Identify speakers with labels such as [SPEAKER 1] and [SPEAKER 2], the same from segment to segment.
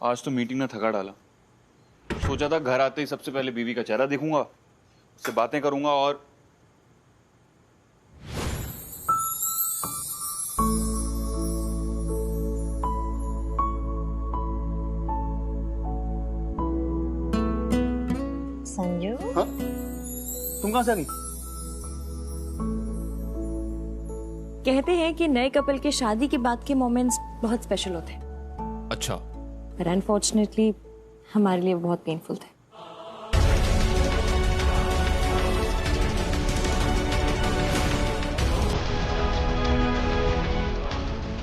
[SPEAKER 1] आज तो मीटिंग ने थका डाला। सोचा था घर आते ही सबसे पहले बीवी का चेहरा देखूंगा, उससे बातें करूंगा और
[SPEAKER 2] संजू।
[SPEAKER 1] हाँ? तुम कहां से आ गई?
[SPEAKER 2] कहते हैं कि नए कपल के शादी के बाद के मोमेंट्स बहुत स्पेशल होते हैं।
[SPEAKER 1] अच्छा।
[SPEAKER 2] पर अनफॉर्चुनेटली हमारे लिए वो बहुत पेनफुल थे।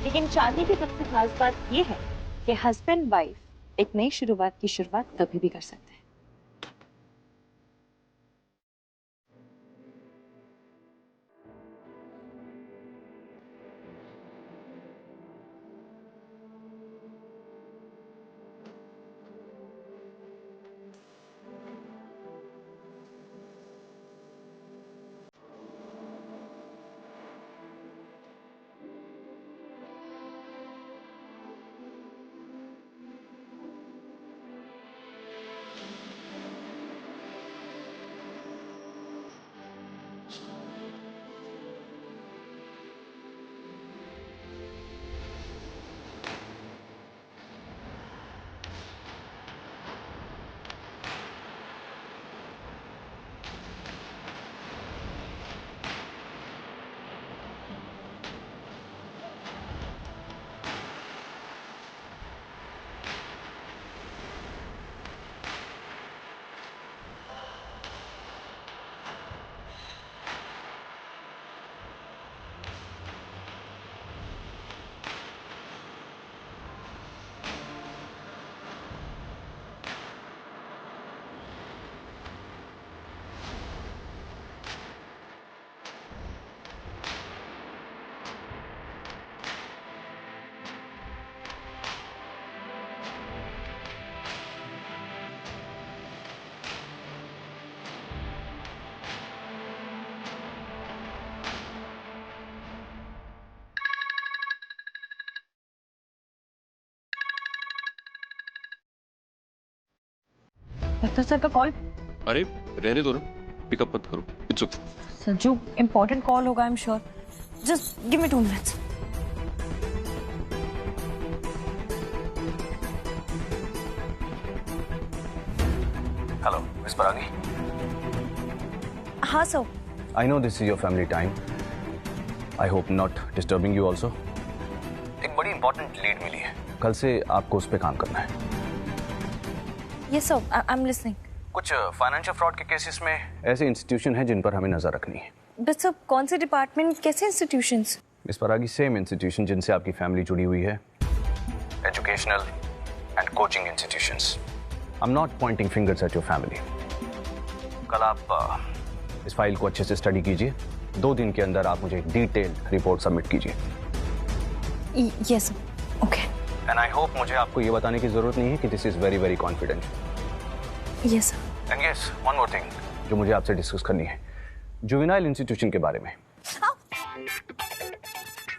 [SPEAKER 2] लेकिन शादी की सबसे खास बात ये है कि हस्बैंड वाइफ एक नई शुरुआत की शुरुआत कभी भी कर सकते हैं। डॉक्टर सर का कॉल।
[SPEAKER 1] अरे रहने दो ना, पिकअप मत करो। It's okay.
[SPEAKER 2] Sanju, important call होगा, I am sure. Just give me 2 minutes.
[SPEAKER 3] Hello, miss Paragi.
[SPEAKER 2] हाँ sir.
[SPEAKER 3] I know this is your family time. I hope not disturbing you also. एक बड़ी इंपॉर्टेंट लीड मिली है, कल से आपको उस पर काम करना है।
[SPEAKER 2] Yes sir, I am listening.
[SPEAKER 3] कुछ फाइनेंशियल फ्रॉड के केसेस में ऐसे इंस्टीट्यूशन हैं जिन पर हमें नजर रखनी है।
[SPEAKER 2] बट सर, कौन से डिपार्टमेंट, कैसे इंस्टीट्यूशंस?
[SPEAKER 3] मिस परागी, सेम इंस्टीट्यूशन जिनसे आपकी फैमिली जुड़ी हुई है, educational and coaching institutions. I am not Poynting fingers at your family. कल आप इस फाइल को अच्छे से स्टडी कीजिए। 2 दिन के अंदर आप मुझे एक डिटेल्ड रिपोर्ट सबमिट कीजिए।
[SPEAKER 2] Yes sir, okay.
[SPEAKER 3] And I hope मुझे आपको ये बताने की जरूरत नहीं है कि this is very very confidential.
[SPEAKER 2] Yes sir.
[SPEAKER 3] And yes, one more thing जो मुझे आपसे डिस्कस करनी है, जुवेनाइल इंस्टीट्यूशन के बारे में।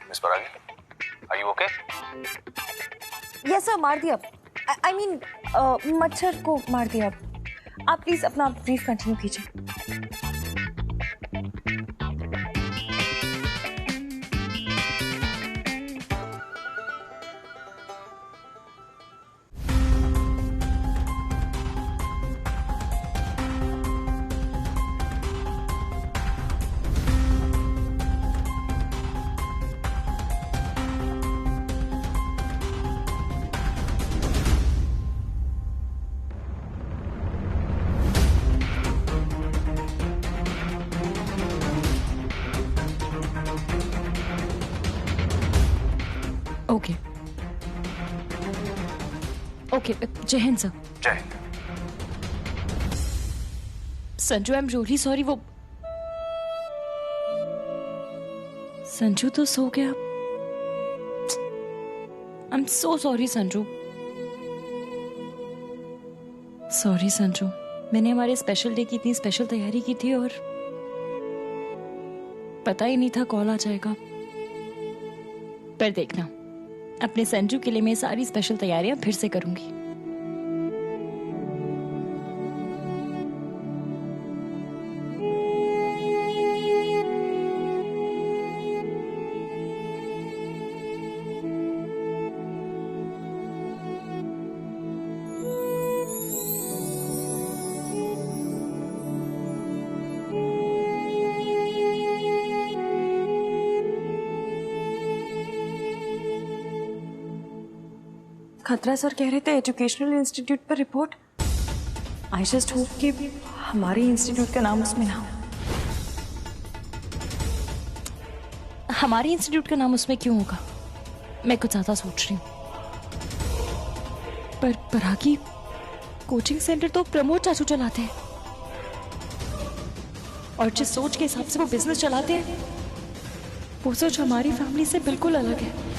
[SPEAKER 3] Miss Paragi, are you okay?
[SPEAKER 2] Yes sir, मार दिया। आई मीन मच्छर को मार दिया। आप प्लीज अपना ब्रीफ कंटिन्यू कीजिए। ओके ओके, जय हिंद सर।
[SPEAKER 3] जय Hind.
[SPEAKER 2] Sanju, I am really sorry. वो संजू तो सो गया। I am so sorry Sanju. Sorry Sanju, मैंने हमारे स्पेशल डे की इतनी स्पेशल तैयारी की थी और पता ही नहीं था कॉल आ जाएगा। पर देखना, अपने संजू के लिए मैं सारी स्पेशल तैयारियां फिर से करूंगी। खतरा सर कह रहे थे एजुकेशनल इंस्टीट्यूट पर रिपोर्ट। आई जस्ट होप कि हमारे इंस्टीट्यूट का नाम उसमें ना हो।
[SPEAKER 4] हमारे इंस्टीट्यूट का नाम उसमें क्यों होगा? मैं कुछ ज्यादा सोच रही हूँ। पर परागी कोचिंग सेंटर तो प्रमोद चाचू चलाते हैं, और जिस सोच के हिसाब से वो बिजनेस चलाते हैं वो सोच हमारी फैमिली से बिल्कुल अलग है।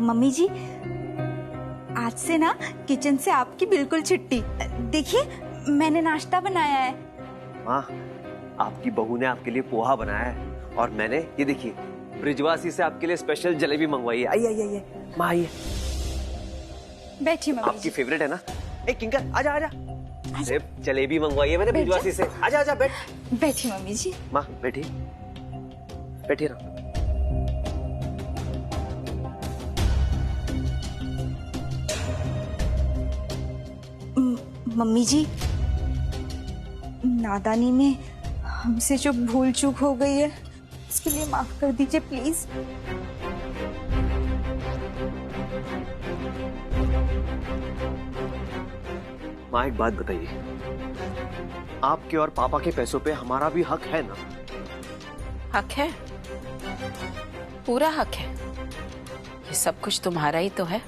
[SPEAKER 5] मम्मी जी, आज से ना किचन से आपकी बिल्कुल छुट्टी। देखिए मैंने नाश्ता बनाया है।
[SPEAKER 6] माँ, आपकी बहू ने आपके लिए पोहा बनाया है, और मैंने ये देखिए ब्रिजवासी से आपके लिए स्पेशल जलेबी मंगवाई है। आइए आइए आइए माँ, आइए।
[SPEAKER 5] बैठिए मम्मी
[SPEAKER 6] आपकी
[SPEAKER 5] जी।
[SPEAKER 6] फेवरेट है ना। ए किंकर, आजा आजा। अरे जलेबी मंगवाई है मैंने ब्रिजवासी से। आजा आजा, बैठ।
[SPEAKER 5] बैठिए मम्मी जी।
[SPEAKER 6] माँ बैठिए, बैठिए ना।
[SPEAKER 5] मम्मी जी, नादानी में हमसे जो भूल चूक हो गई है इसके लिए माफ कर दीजिए प्लीज।
[SPEAKER 6] माँ एक बात बताइए, आपके और पापा के पैसों पे हमारा भी हक है ना?
[SPEAKER 7] हक है, पूरा हक है। ये सब कुछ तुम्हारा ही तो है,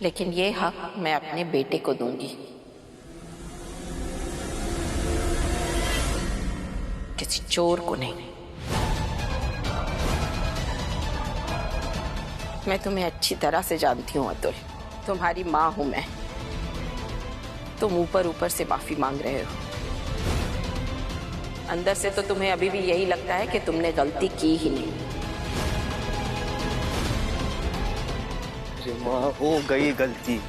[SPEAKER 7] लेकिन ये हक मैं अपने बेटे को दूंगी, किसी चोर को नहीं। मैं तुम्हें अच्छी तरह से जानती हूँ अतुल, तुम्हारी माँ हूं मैं। तुम ऊपर ऊपर से माफी मांग रहे हो, अंदर से तो तुम्हें अभी भी यही लगता है कि तुमने गलती की ही नहीं।
[SPEAKER 6] अरे माँ, हो गई गलती,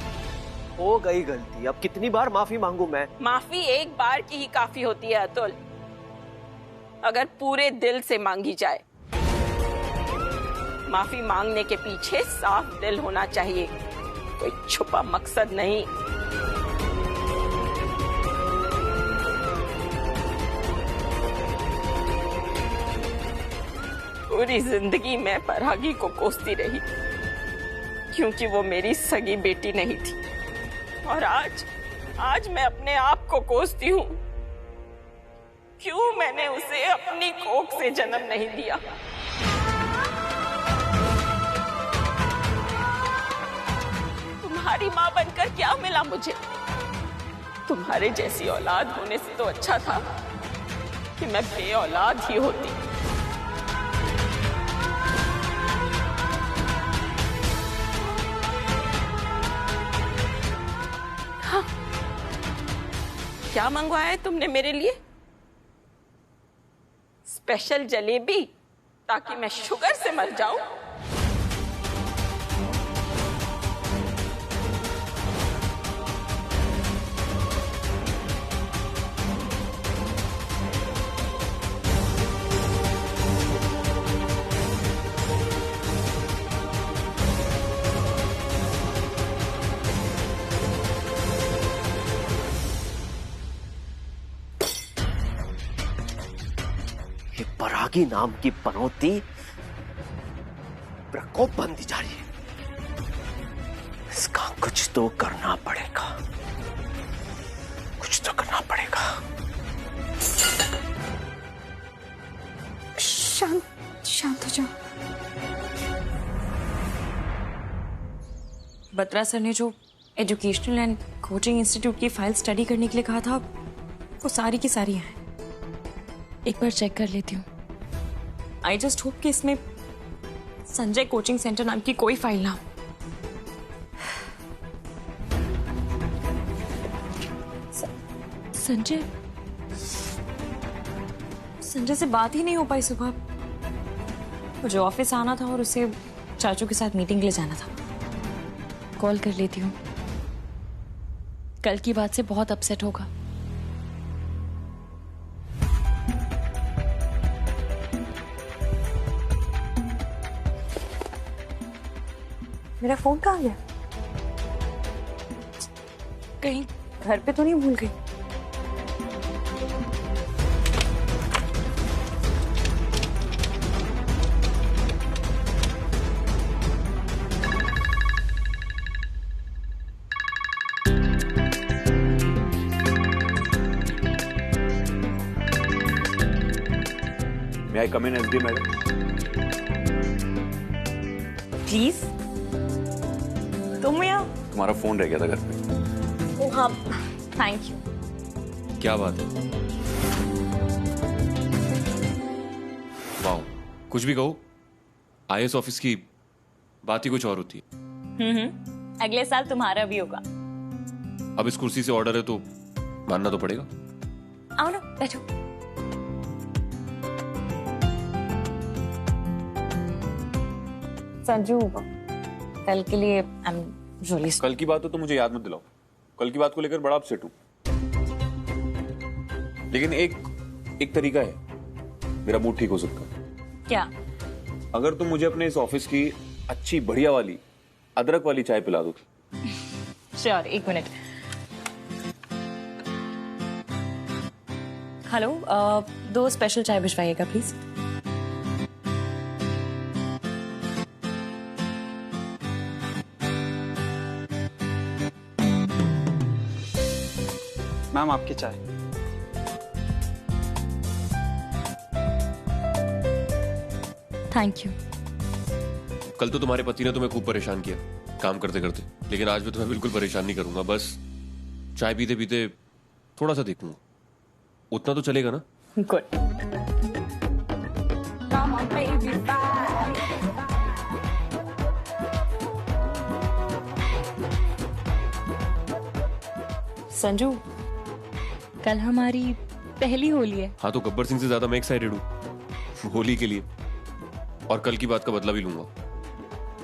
[SPEAKER 6] हो गई गलती। अब कितनी बार माफी मांगू मैं?
[SPEAKER 7] माफी एक बार की ही काफी होती है अतुल, अगर पूरे दिल से मांगी जाए। माफी मांगने के पीछे साफ दिल होना चाहिए, कोई छुपा मकसद नहीं। पूरी जिंदगी मैं परागी को कोसती रही क्योंकि वो मेरी सगी बेटी नहीं थी, और आज मैं अपने आप को कोसती हूँ, क्यों मैंने उसे अपनी कोख से जन्म नहीं दिया। तुम्हारी माँ बनकर क्या मिला मुझे? तुम्हारे जैसी औलाद होने से तो अच्छा था कि मैं बे औलाद ही होती। हाँ, क्या मंगवाया है तुमने मेरे लिए? स्पेशल जलेबी, ताकि मैं शुगर से मर जाऊं?
[SPEAKER 6] ये परागी नाम की पनौती प्रकोप बनती जा रही है। इसका कुछ तो करना पड़ेगा, कुछ तो करना पड़ेगा।
[SPEAKER 5] शांत हो जाओ।
[SPEAKER 2] बत्रा सर ने जो एजुकेशनल एंड कोचिंग इंस्टीट्यूट की फाइल स्टडी करने के लिए कहा था वो सारी की सारी हैं।
[SPEAKER 4] एक बार चेक कर लेती हूँ।
[SPEAKER 2] आई जस्ट होप कि इसमें संजय कोचिंग सेंटर नाम की कोई फाइल ना हो।
[SPEAKER 4] संजय
[SPEAKER 2] से बात ही नहीं हो पाई सुबह। मुझे ऑफिस आना था और उसे चाचू के साथ मीटिंग के लिए जाना था।
[SPEAKER 4] कॉल कर लेती हूँ। कल की बात से बहुत अपसेट होगा।
[SPEAKER 2] मेरा फोन कहाँ गया?
[SPEAKER 4] कहीं
[SPEAKER 2] घर पे तो नहीं भूल गई?
[SPEAKER 1] May I come in, SD madam?
[SPEAKER 2] Please. तुम यहाँ?
[SPEAKER 1] तुम्हारा फोन रह गया था घर पे।
[SPEAKER 2] ओ हाँ, थैंक यू।
[SPEAKER 8] क्या बात है? वाह, कुछ भी कहो, आईएएस ऑफिस की बात ही कुछ और होती है।
[SPEAKER 2] अगले साल तुम्हारा भी होगा।
[SPEAKER 8] अब इस कुर्सी से ऑर्डर है तो मानना तो पड़ेगा।
[SPEAKER 2] आओ ना, बैठो। संजू, कल के लिए आई एम रियली
[SPEAKER 1] कल की बात हो तो मुझे याद मत दिलाओ। कल की बात को लेकर बड़ा अपसेट हूं, लेकिन एक तरीका है मेरा मूड ठीक हो सकता है।
[SPEAKER 2] क्या?
[SPEAKER 1] अगर तुम मुझे अपने इस ऑफिस की अच्छी बढ़िया वाली अदरक वाली चाय पिला दो।
[SPEAKER 2] श्योर, एक मिनट। हेलो, 2 स्पेशल चाय भिजवाइएगा प्लीज।
[SPEAKER 9] मैम आपकी चाय।
[SPEAKER 4] Thank you.
[SPEAKER 8] कल तो तुम्हारे पति ने तुम्हें खूब परेशान किया काम करते करते, लेकिन आज मैं तुम्हें बिल्कुल परेशान नहीं करूंगा। बस चाय पीते पीते थोड़ा सा देखूंगा, उतना तो चलेगा ना?
[SPEAKER 2] गुड। संजू,
[SPEAKER 4] कल हमारी पहली होली है।
[SPEAKER 8] हाँ, तो गब्बर सिंह से ज्यादा मैं एक्साइटेड हूँ होली के लिए, और कल की बात का बदला भी लूंगा।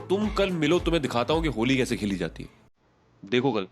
[SPEAKER 8] तुम कल मिलो, तुम्हें दिखाता हूं कि होली कैसे खेली जाती है। देखो कल।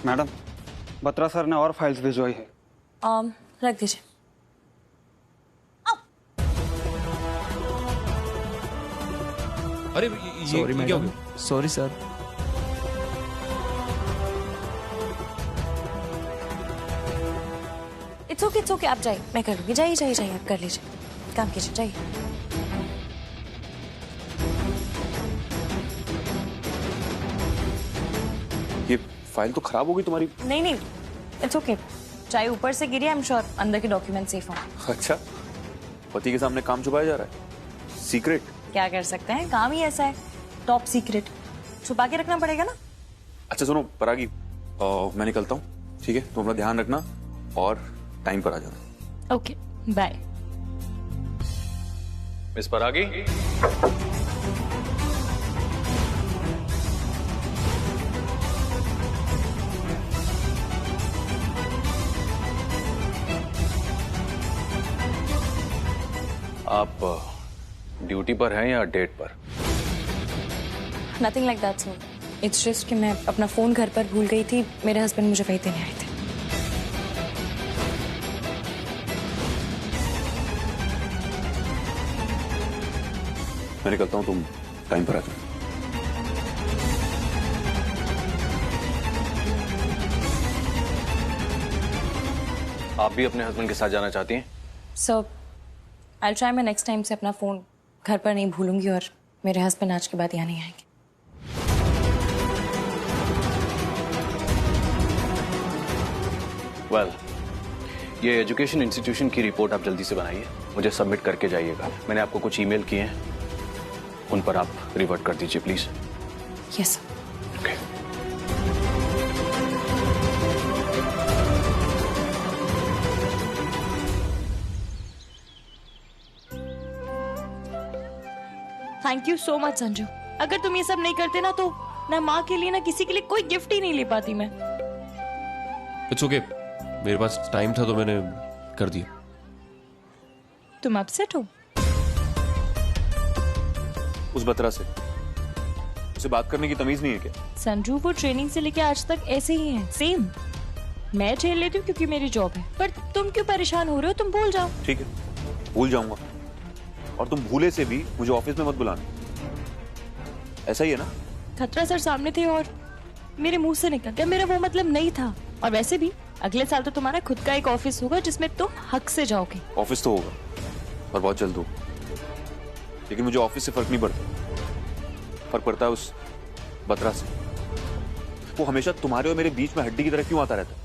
[SPEAKER 9] मैडम, बत्रा सर ने और फाइल्स भिजवाई है।
[SPEAKER 2] रख दीजिए।
[SPEAKER 8] अरे ये क्या हो गया?
[SPEAKER 9] Sorry sir.
[SPEAKER 2] इट्स ओके, आप जाइए, मैं कर लूंगी। जाइए, आप कर लीजिए, काम कीजिए, जाइए।
[SPEAKER 1] ये फाइल तो खराब हो गई तुम्हारी।
[SPEAKER 2] नहीं, इट्स ओके। चाहे ऊपर से गिरी, आई एम श्योर अंदर के डॉक्यूमेंट सेफ हों।
[SPEAKER 1] अच्छा, पति के सामने काम छुपाया जा रहा है? सीक्रेट?
[SPEAKER 2] क्या कर सकते हैं, काम ही ऐसा है, टॉप सीक्रेट, छुपा के रखना पड़ेगा ना।
[SPEAKER 1] अच्छा सुनो परागी, मैं निकलता हूँ, ठीक है? तुम अपना ध्यान रखना और टाइम पर आ जाना।
[SPEAKER 4] Okay, bye.
[SPEAKER 1] मिस परागी। आप ड्यूटी पर हैं या डेट पर?
[SPEAKER 2] Nothing like that sir, it's just कि मैं अपना फोन घर पर भूल गई थी, मेरे हस्बैंड मुझे वही देने आए थे।
[SPEAKER 1] मैं निकलता हूँ, तुम टाइम पर आ जाओ।
[SPEAKER 3] आप भी अपने हस्बैंड के साथ जाना चाहती हैं?
[SPEAKER 2] सो आई ट्राई मैं नेक्स्ट टाइम से अपना फ़ोन घर पर नहीं भूलूंगी और मेरे हस्बैंड आज के बाद यहाँ नहीं आएंगे।
[SPEAKER 3] वेल, ये एजुकेशन इंस्टीट्यूशन की रिपोर्ट आप जल्दी से बनाइए, मुझे सबमिट करके जाइएगा। मैंने आपको कुछ ईमेल किए हैं, उन पर आप रिवर्ट कर दीजिए please.
[SPEAKER 2] Yes sir.
[SPEAKER 3] Okay.
[SPEAKER 4] Thank you so much Sanju. अगर तुम ये सब नहीं करते ना तो ना माँ के लिए ना किसी के लिए कोई गिफ्ट ही नहीं ले पाती मैं।
[SPEAKER 8] इट्स ओके, मेरे पास टाइम था तो मैंने कर दिया।
[SPEAKER 4] तुम अपसेट हो?
[SPEAKER 1] उस बतरा से उसे बात करने की तमीज नहीं है क्या?
[SPEAKER 4] संजू वो ट्रेनिंग से लेके आज तक ऐसे ही हैं, सेम। मैं झेल लेती हूँ क्योंकि मेरी जॉब है, पर तुम क्यों परेशान हो रहे हो? तुम भूल जाओ।
[SPEAKER 1] ठीक है, भूल जाऊंगा, और तुम भूले से भी मुझे ऑफिस में मत बुलाना, ऐसा ही है ना?
[SPEAKER 4] खतरा सर सामने थे और मेरे मुंह से निकल गया, मेरा वो मतलब नहीं था। और वैसे भी अगले साल तो तुम्हारा खुद का एक ऑफिस होगा जिसमें तुम हक से जाओगे।
[SPEAKER 1] ऑफिस तो होगा और बहुत जल्द होगा, लेकिन मुझे ऑफिस से फर्क नहीं पड़ता, फर्क पड़ता है उस बतरा से। वो हमेशा तुम्हारे और मेरे बीच में हड्डी की तरह क्यों आता रहता है?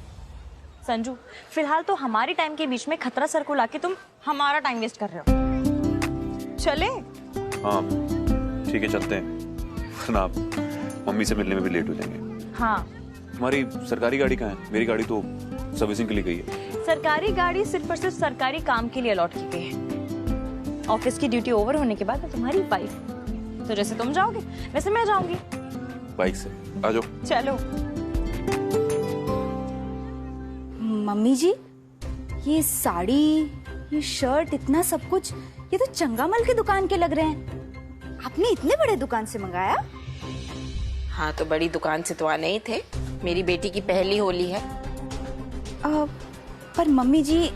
[SPEAKER 2] संजू, फिलहाल तो हमारे टाइम के बीच में खतरा सर को लाके तुम हमारा टाइम वेस्ट कर रहे हो। चले?
[SPEAKER 1] हाँ ठीक है, चलते हैं, वरना आप मम्मी से मिलने में भी लेट हो जाएंगे।
[SPEAKER 2] हाँ।
[SPEAKER 1] तुम्हारी सरकारी गाड़ी कहाँ है? मेरी गाड़ी तो सर्विसिंग के लिए गई है।
[SPEAKER 2] सरकारी गाड़ी सिर्फ और सिर्फ सरकारी काम के लिए अलॉट की गई है। ऑफिस की ड्यूटी ओवर होने के बाद मैं तुम्हारी वाइफ, तो जैसे तुम जाओगे वैसे मैं जाऊंगी।
[SPEAKER 1] बाइक से आ जाओ।
[SPEAKER 2] चलो।
[SPEAKER 5] मम्मी जी, ये साड़ी, ये शर्ट, इतना सब कुछ, ये तो चंगामल की दुकान के लग रहे हैं। आपने इतने बड़े दुकान से मंगाया?
[SPEAKER 7] हाँ तो बड़ी दुकान से तो आने ही थे, मेरी बेटी की पहली होली है।
[SPEAKER 5] पर मम्मी जी,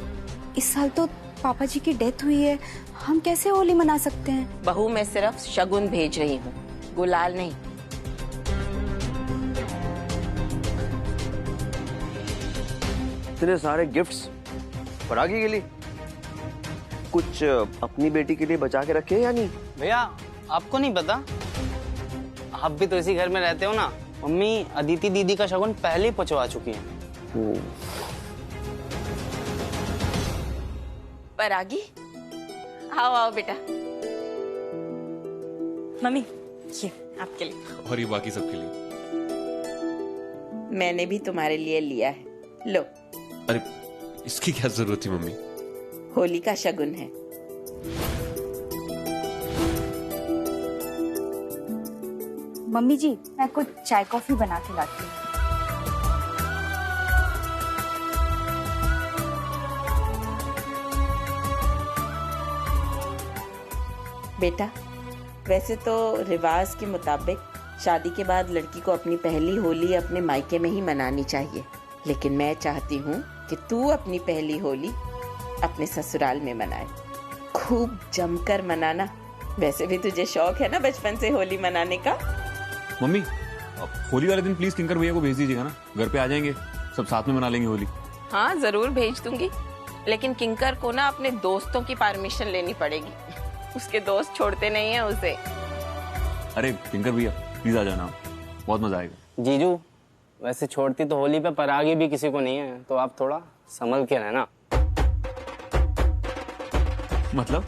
[SPEAKER 5] इस साल तो पापा जी की डेथ हुई है, हम कैसे होली मना सकते हैं?
[SPEAKER 7] बहू मैं सिर्फ शगुन भेज रही हूँ, गुलाल नहीं।
[SPEAKER 6] इतने सारे गिफ्ट्स परागी के लिए, कुछ अपनी बेटी के लिए बचा के रखे या नहीं?
[SPEAKER 10] भैया आपको नहीं पता, आप भी तो इसी घर में रहते हो ना। मम्मी अदिति दीदी का शगुन पहले ही पहुंचवा चुकी हैं।
[SPEAKER 7] परागी, आओ आओ बेटा।
[SPEAKER 2] मम्मी ये आपके लिए,
[SPEAKER 8] और ये बाकी सबके लिए।
[SPEAKER 7] मैंने भी तुम्हारे लिए लिया है, लो।
[SPEAKER 8] अरे इसकी क्या जरूरत थी मम्मी?
[SPEAKER 7] होली का शगुन है।
[SPEAKER 5] मम्मी जी, मैं कुछ चाय कॉफी बना के लाती हूँ।
[SPEAKER 7] बेटा, वैसे तो रिवाज के मुताबिक शादी के बाद लड़की को अपनी पहली होली अपने मायके में ही मनानी चाहिए, लेकिन मैं चाहती हूँ कि तू अपनी पहली होली अपने ससुराल में मनाए, खूब जमकर मनाना। वैसे भी तुझे शौक है ना बचपन से होली मनाने का।
[SPEAKER 1] मम्मी, होली वाले दिन प्लीज किंकर भैया को भेज दीजिएगा ना, घर पे आ जाएंगे, सब साथ में मना लेंगे होली।
[SPEAKER 7] हाँ जरूर भेज दूंगी, लेकिन किंकर को ना अपने दोस्तों की परमिशन लेनी पड़ेगी, उसके दोस्त छोड़ते नहीं है उसे।
[SPEAKER 1] अरे किंकर भैया प्लीज आ जाना, बहुत मजा आएगा।
[SPEAKER 10] जीजू, वैसे छोड़ती तो होली पे परागी भी किसी को नहीं है, तो आप थोड़ा संभल के रहना।
[SPEAKER 1] मतलब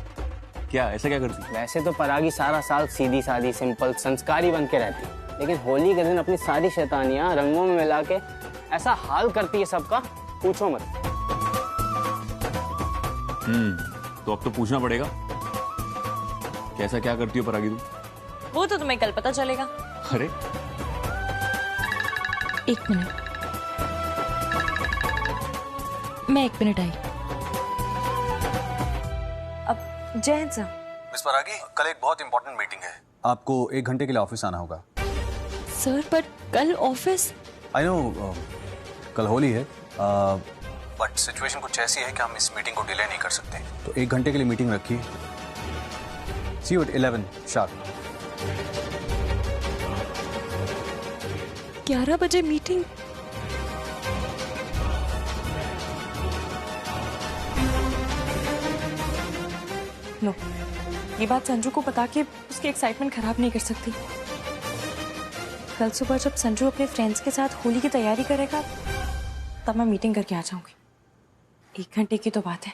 [SPEAKER 1] क्या, ऐसा क्या करती?
[SPEAKER 10] वैसे तो परागी सारा साल सीधी सादी सिंपल संस्कारी बन के रहती है, लेकिन होली के दिन अपनी सारी शैतानियां रंगों में मिला के ऐसा हाल करती है सबका, पूछो मत।
[SPEAKER 1] तो अब तो पूछना पड़ेगा, कैसा क्या करती हो परागी तुम?
[SPEAKER 2] वो तो तुम्हें कल पता चलेगा।
[SPEAKER 1] अरे
[SPEAKER 4] एक मिनट, मैं 1 मिनट आई।
[SPEAKER 2] अब जय सर।
[SPEAKER 3] मिस परागी, कल एक बहुत इंपॉर्टेंट मीटिंग है, आपको 1 घंटे के लिए ऑफिस आना होगा।
[SPEAKER 4] सर पर कल ऑफिस?
[SPEAKER 3] आई नो कल होली है, बट सिचुएशन कुछ ऐसी है कि हम इस मीटिंग को डिले नहीं कर सकते, तो 1 घंटे के लिए मीटिंग रखिए। सी यू एट 11 शार्प।
[SPEAKER 4] 11 बजे मीटिंग? नो, ये बात संजू को बता के उसकी एक्साइटमेंट खराब नहीं कर सकती। कल सुबह जब संजू अपने फ्रेंड्स के साथ होली की तैयारी करेगा तब मैं मीटिंग करके आ जाऊंगी। 1 घंटे की तो बात है।